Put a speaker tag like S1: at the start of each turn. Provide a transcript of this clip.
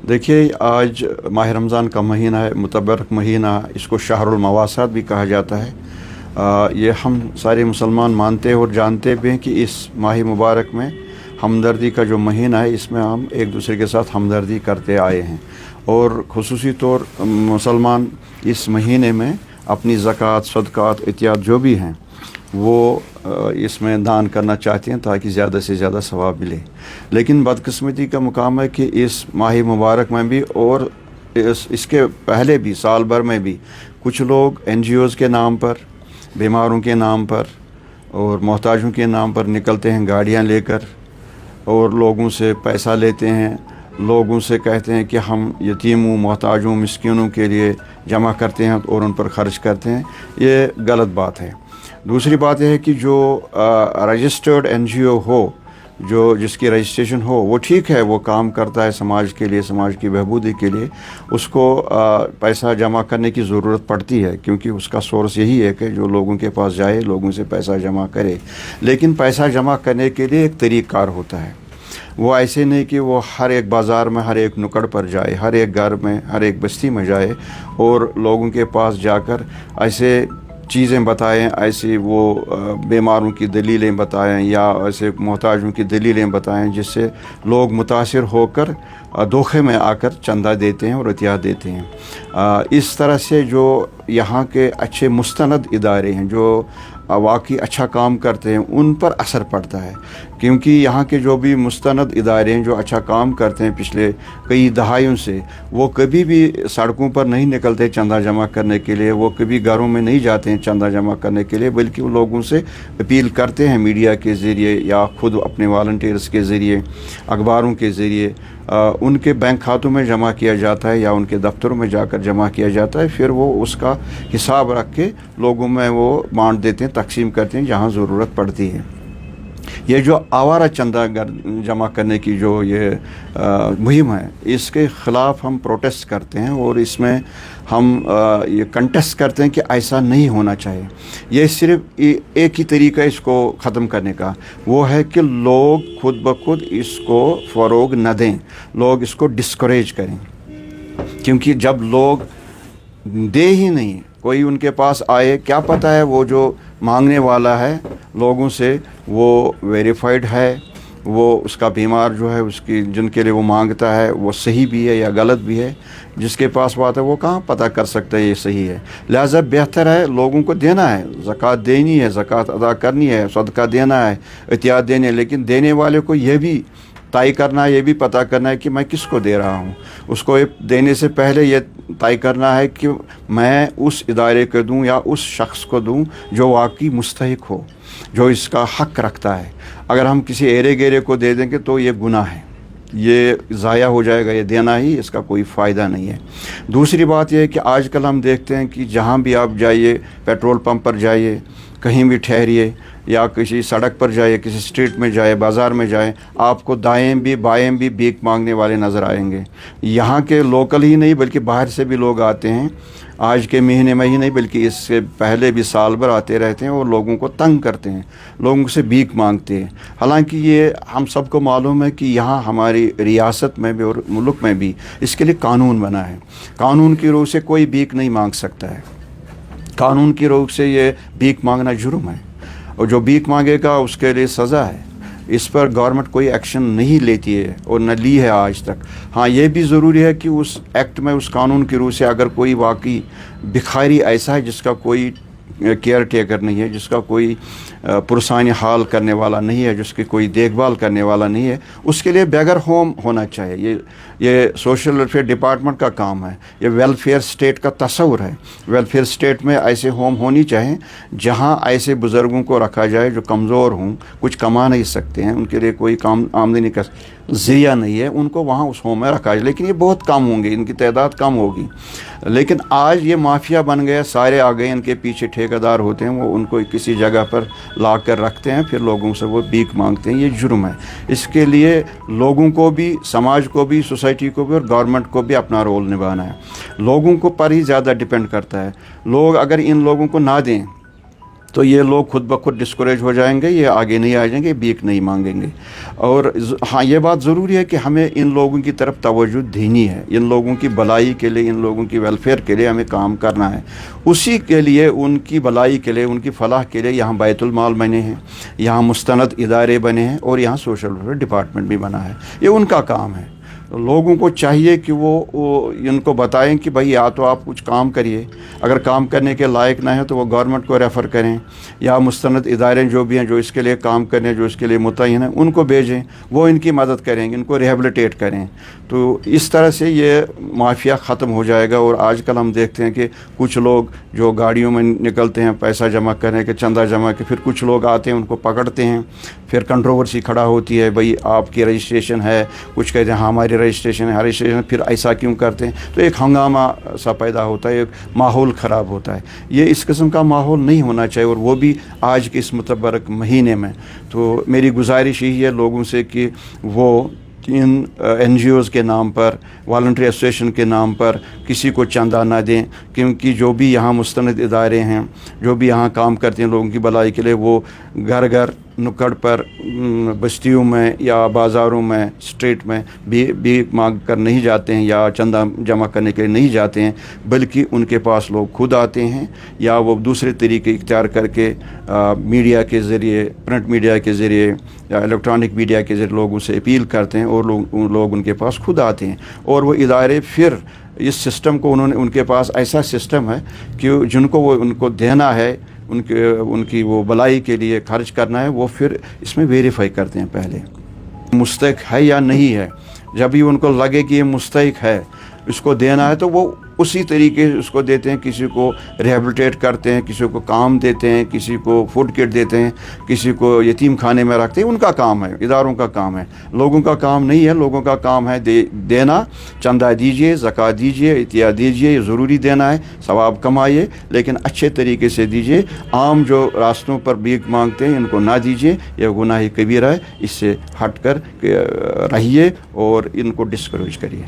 S1: देखिए, आज माह रमज़ान का महीना है, मुतबरक महीना, इसको शहरुल मवासात भी कहा जाता है। ये हम सारे मुसलमान मानते हैं और जानते भी हैं कि इस माह मुबारक में हमदर्दी का जो महीना है, इसमें हम एक दूसरे के साथ हमदर्दी करते आए हैं। और खुसूसी तौर मुसलमान इस महीने में अपनी ज़कात, सदक़ात, इत्याद जो भी हैं वो इसमें दान करना चाहते हैं ताकि ज़्यादा से ज़्यादा सवाब मिले। लेकिन बदकिस्मती का मुकाम है कि इस माह मुबारक में भी और इसके पहले भी साल भर में भी कुछ लोग NGOs के नाम पर, बीमारों के नाम पर और मोहताजों के नाम पर निकलते हैं गाड़ियां लेकर और लोगों से पैसा लेते हैं। लोगों से कहते हैं कि हम यतीमों, मोहताजों, मिस्कीनों के लिए जमा करते हैं और उन पर ख़र्च करते हैं। ये गलत बात है। दूसरी बात यह है कि जो रजिस्टर्ड NGO हो, जो जिसकी रजिस्ट्रेशन हो, वो ठीक है, वो काम करता है समाज के लिए, समाज की बहबूदी के लिए, उसको पैसा जमा करने की ज़रूरत पड़ती है क्योंकि उसका सोर्स यही है कि जो लोगों के पास जाए, लोगों से पैसा जमा करे। लेकिन पैसा जमा करने के लिए एक तरीक़ाकार होता है। वो ऐसे नहीं कि वो हर एक बाज़ार में, हर एक नुक्कड़ पर जाए, हर एक घर में, हर एक बस्ती में जाए और लोगों के पास जाकर ऐसे चीज़ें बताएं, ऐसी वो बीमारों की दलीलें बताएं या ऐसे मोहताजों की दलीलें बताएं जिससे लोग मुतासिर होकर धोखे में आकर चंदा देते हैं और अतिया देते हैं। इस तरह से जो यहाँ के अच्छे मुस्तनद इदारे हैं, जो वाकई अच्छा काम करते हैं, उन पर असर पड़ता है क्योंकि यहाँ के जो भी मुस्तनद इदारे हैं जो अच्छा काम करते हैं पिछले कई दहाइयों से, वो कभी भी सड़कों पर नहीं निकलते चंदा जमा करने के लिए, वो कभी घरों में नहीं जाते हैं चंदा जमा करने के लिए, बल्कि वो लोगों से अपील करते हैं मीडिया के ज़रिए या ख़ुद अपने वॉलंटियर्स के ज़रिए, अखबारों के ज़रिए उनके बैंक खातों में जमा किया जाता है या उनके दफ्तरों में जाकर जमा किया जाता है। फिर वो उसका हिसाब रख के लोगों में वो बांट देते हैं, तकसीम करते हैं जहाँ ज़रूरत पड़ती है। ये जो आवारा चंदा जमा करने की जो ये मुहिम है, इसके ख़िलाफ़ हम प्रोटेस्ट करते हैं और इसमें हम ये कंटेस्ट करते हैं कि ऐसा नहीं होना चाहिए। ये सिर्फ एक ही तरीका है इसको ख़त्म करने का, वो है कि लोग खुद ब खुद इसको फ़रोग न दें, लोग इसको डिस्करेज करें। क्योंकि जब लोग दे ही नहीं, कोई उनके पास आए, क्या पता है वो जो मांगने वाला है लोगों से वो वेरीफाइड है, वो उसका बीमार जो है उसकी जिनके लिए वो मांगता है वो सही भी है या गलत भी है। जिसके पास बात है वो कहाँ पता कर सकता है ये सही है। लिहाजा बेहतर है लोगों को देना है, ज़कात देनी है, ज़कात अदा करनी है, सदका देना है, इत्याद देने, लेकिन देने वाले को ये भी तय करना है, ये भी पता करना है कि मैं किसको दे रहा हूँ। उसको देने से पहले ये तय करना है कि मैं उस इदारे को दूँ या उस शख्स को दूँ जो वाकई मुस्तहिक हो, जो इसका हक़ रखता है। अगर हम किसी एरे गेरे को दे देंगे तो ये गुनाह है, ये ज़ाया हो जाएगा, ये देना ही इसका कोई फ़ायदा नहीं है। दूसरी बात यह है कि आजकल हम देखते हैं कि जहाँ भी आप जाइए, पेट्रोल पंप पर जाइए, कहीं भी ठहरिए या किसी सड़क पर जाइए, किसी स्ट्रीट में जाए, बाज़ार में जाए, आपको दाएं भी बाएं भी भीख मांगने वाले नज़र आएंगे। यहाँ के लोकल ही नहीं बल्कि बाहर से भी लोग आते हैं, आज के महीने में ही नहीं बल्कि इससे पहले भी साल भर आते रहते हैं और लोगों को तंग करते हैं, लोगों से भीख मांगते हैं। हालांकि ये हम सबको मालूम है कि यहाँ हमारी रियासत में भी और मुल्क में भी इसके लिए कानून बना है। कानून की रूह से कोई भीख नहीं मांग सकता है, कानून की रूह से ये भीख मांगना जुर्म है और जो भीख मांगेगा उसके लिए सज़ा है। इस पर गवर्नमेंट कोई एक्शन नहीं लेती है और न ली है आज तक। हाँ, ये भी ज़रूरी है कि उस एक्ट में, उस कानून की रूह से अगर कोई वाकई भिखारी ऐसा है जिसका कोई केयर टेकर नहीं है, जिसका कोई पुरसानी हाल करने वाला नहीं है, जिसकी कोई देखभाल करने वाला नहीं है, उसके लिए बेगर होम होना चाहिए। ये सोशल वेलफेयर डिपार्टमेंट का काम है, ये वेलफेयर स्टेट का तस्वुर है। वेलफेयर स्टेट में ऐसे होम होनी चाहिए जहां ऐसे बुज़ुर्गों को रखा जाए जो कमज़ोर हों, कुछ कमा नहीं सकते हैं, उनके लिए कोई काम आमदनी का ज़रिया नहीं है, उनको वहाँ उस होम में रखा जाए। लेकिन ये बहुत कम होंगे, इनकी तादाद कम होगी। लेकिन आज ये माफिया बन गया, सारे आ गए, इनके पीछे ठेकेदार होते हैं, वो उनको किसी जगह पर ला कर रखते हैं, फिर लोगों से वो भीख मांगते हैं। ये जुर्म है। इसके लिए लोगों को भी, समाज को भी, सोसाइटी को भी और गवर्नमेंट को भी अपना रोल निभाना है। लोगों को पर ही ज़्यादा डिपेंड करता है। लोग अगर इन लोगों को ना दें तो ये लोग खुद ब खुद डिस्करेज हो जाएंगे, ये आगे नहीं आ जाएंगे, भीख नहीं मांगेंगे। और हाँ, ये बात ज़रूरी है कि हमें इन लोगों की तरफ तवज्जो देनी है, इन लोगों की भलाई के लिए, इन लोगों की वेलफेयर के लिए हमें काम करना है। उसी के लिए, उनकी भलाई के लिए, उनकी फलाह के लिए यहाँ बैतुल माल बने हैं, यहाँ मुस्तनद इदारे बने हैं और यहाँ सोशल वेलफेयर डिपार्टमेंट भी बना है। ये उनका काम है। तो लोगों को चाहिए कि वो इनको बताएं कि भाई या तो आप कुछ काम करिए, अगर काम करने के लायक ना है तो वो गवर्नमेंट को रेफ़र करें, या मुस्तनद इदारे जो भी हैं जो इसके लिए काम करने, जो इसके लिए मुतय्यन हैं, उनको भेजें, वो इनकी मदद करेंगे, इनको रिहेबिलिटेट करें। तो इस तरह से ये माफिया ख़त्म हो जाएगा। और आजकल हम देखते हैं कि कुछ लोग जो गाड़ियों में निकलते हैं पैसा जमा करने के, चंदा जमा के, फिर कुछ लोग आते हैं उनको पकड़ते हैं, फिर कंट्रोवर्सी खड़ा होती है, भाई आपकी रजिस्ट्रेशन है, कुछ कहते हैं हाँ हमारी रजिस्ट्रेशन है, रजिस्ट्रेशन, फिर ऐसा क्यों करते हैं। तो एक हंगामा सा पैदा होता है, एक माहौल ख़राब होता है। ये इस किस्म का माहौल नहीं होना चाहिए, और वो भी आज के इस मुतबरक महीने में। तो मेरी गुजारिश यही है लोगों से कि वो इन NGOs के नाम पर, वॉलंटरी एसोसिएशन के नाम पर किसी को चंदा ना दें, क्योंकि जो भी यहाँ मुस्तनद इदारे हैं, जो भी यहाँ काम करते हैं लोगों की भलाई के लिए, वो घर घर, नुक्कड़ पर, बस्तियों में या बाज़ारों में, स्ट्रीट में भी मांग कर नहीं जाते हैं या चंदा जमा करने के लिए नहीं जाते हैं, बल्कि उनके पास लोग खुद आते हैं, या वो दूसरे तरीके इख्तियार करके मीडिया के ज़रिए, प्रिंट मीडिया के ज़रिए या इलेक्ट्रॉनिक मीडिया के ज़रिए लोगों से अपील करते हैं, और लोग उनके पास खुद आते हैं। और वो इदारे फिर इस सिस्टम को, उनके पास ऐसा सिस्टम है कि जिनको वो उनको देना है, उनकी वो भलाई के लिए खर्च करना है, वो फिर इसमें वेरीफाई करते हैं पहले मुस्तहिक है या नहीं है। जब भी उनको लगे कि ये मुस्तहिक है, इसको देना है, तो वो उसी तरीके से उसको देते हैं। किसी को रिहेबिलिटेट करते हैं, किसी को काम देते हैं, किसी को फूड किट देते हैं, किसी को यतीम खाने में रखते हैं। उनका काम है, इदारों का काम है, लोगों का काम नहीं है। लोगों का काम है देना, चंदा दीजिए, ज़कात दीजिए, इतिया दीजिए, ये ज़रूरी देना है, सवाब कमाइए, लेकिन अच्छे तरीके से दीजिए। आम जो रास्तों पर भीख मांगते हैं इनको ना दीजिए, यह गुनाह कबीरा है। इससे हट कर रहिए और इनको डिस्करेज करिए।